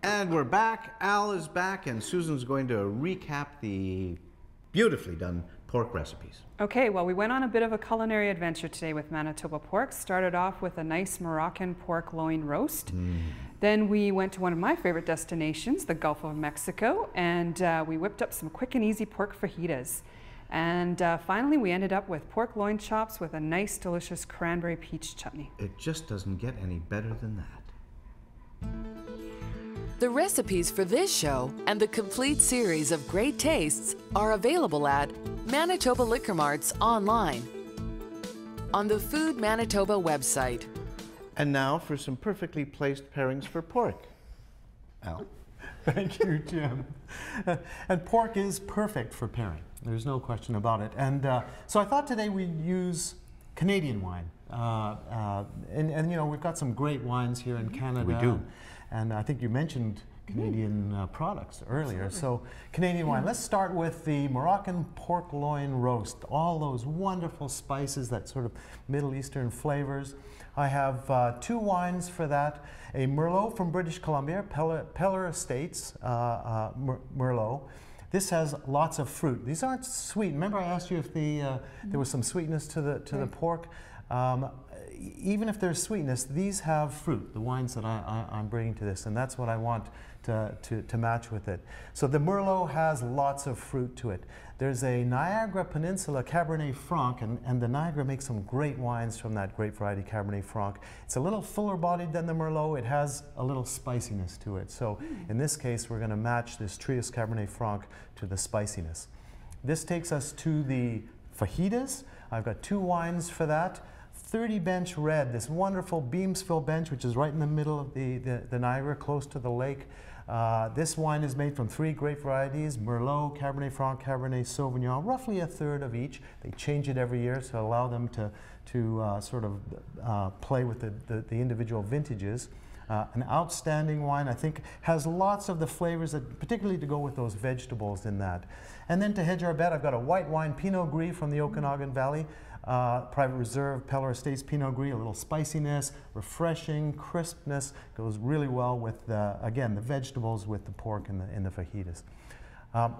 And we're back. Al is back, and Susan's going to recap the beautifully done pork recipes. Okay, well, we went on a bit of a culinary adventure today with Manitoba Pork. Started off with a nice Moroccan Pork Loin Roast. Then we went to one of my favorite destinations, the Gulf of Mexico, and we whipped up some quick and easy pork fajitas. And finally, we ended up with pork loin chops with a nice, delicious cranberry-peach chutney. It just doesn't get any better than that. The recipes for this show and the complete series of great tastes are available at Manitoba Liquor Marts online, on the Food Manitoba website. And now for some perfectly placed pairings for pork. Al? Thank you, Jim. And pork is perfect for pairing. There's no question about it. And so I thought today we'd use Canadian wine. And you know, we've got some great wines here in Canada. We do. And I think you mentioned Canadian products earlier. So Canadian wine. Let's start with the Moroccan Pork Loin Roast. All those wonderful spices, that sort of Middle Eastern flavors. I have two wines for that. A Merlot from British Columbia, Peller Estates Merlot. This has lots of fruit. These aren't sweet. Remember I asked you if there was some sweetness to the pork? Even if there's sweetness, these have fruit, the wines that I'm bringing to this, and that's what I want to match with it. So the Merlot has lots of fruit to it. There's a Niagara Peninsula Cabernet Franc, and the Niagara makes some great wines from that grape variety Cabernet Franc. It's a little fuller bodied than the Merlot. It has a little spiciness to it. So in this case, we're going to match this Trius Cabernet Franc to the spiciness. This takes us to the fajitas. I've got two wines for that. 30 Bench Red, this wonderful Beamsville bench, which is right in the middle of the Niagara, close to the lake. This wine is made from three grape varieties, Merlot, Cabernet Franc, Cabernet Sauvignon, roughly a third of each. They change it every year to allow them to sort of play with the individual vintages. An outstanding wine, I think, has lots of the flavors, that, particularly to go with those vegetables in that. And then to hedge our bet, I've got a white wine, Pinot Gris from the Okanagan Valley. Private Reserve, Peller Estates Pinot Gris, a little spiciness, refreshing, crispness, goes really well with, again, the vegetables with the pork in the fajitas.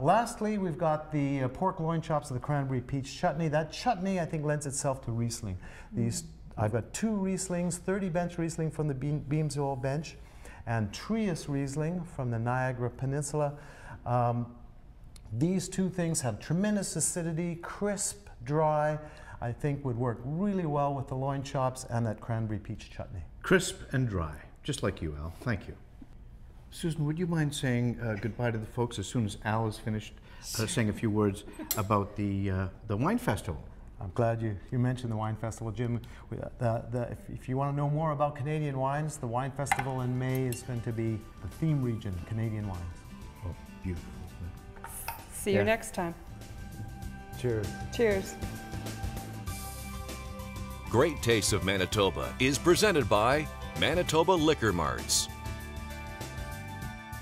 Lastly, we've got the pork loin chops of the Cranberry-Peach Chutney. That chutney, I think, lends itself to Riesling. I've got two Rieslings, 30 Bench Riesling from the Beamsville bench, and Trius Riesling from the Niagara Peninsula. These two things have tremendous acidity, crisp, dry. I think would work really well with the loin chops and that Cranberry-Peach Chutney. Crisp and dry, just like you, Al. Thank you. Susan, would you mind saying goodbye to the folks as soon as Al is finished saying a few words about the wine festival? I'm glad you mentioned the wine festival, Jim. If you want to know more about Canadian wines, the wine festival in May is going to be the theme region, Canadian wines. Oh, beautiful. See you next time. Cheers. Cheers. Great Tastes of Manitoba is presented by Manitoba Liquor Marts.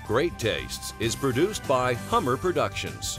Great Tastes is produced by Hummer Productions.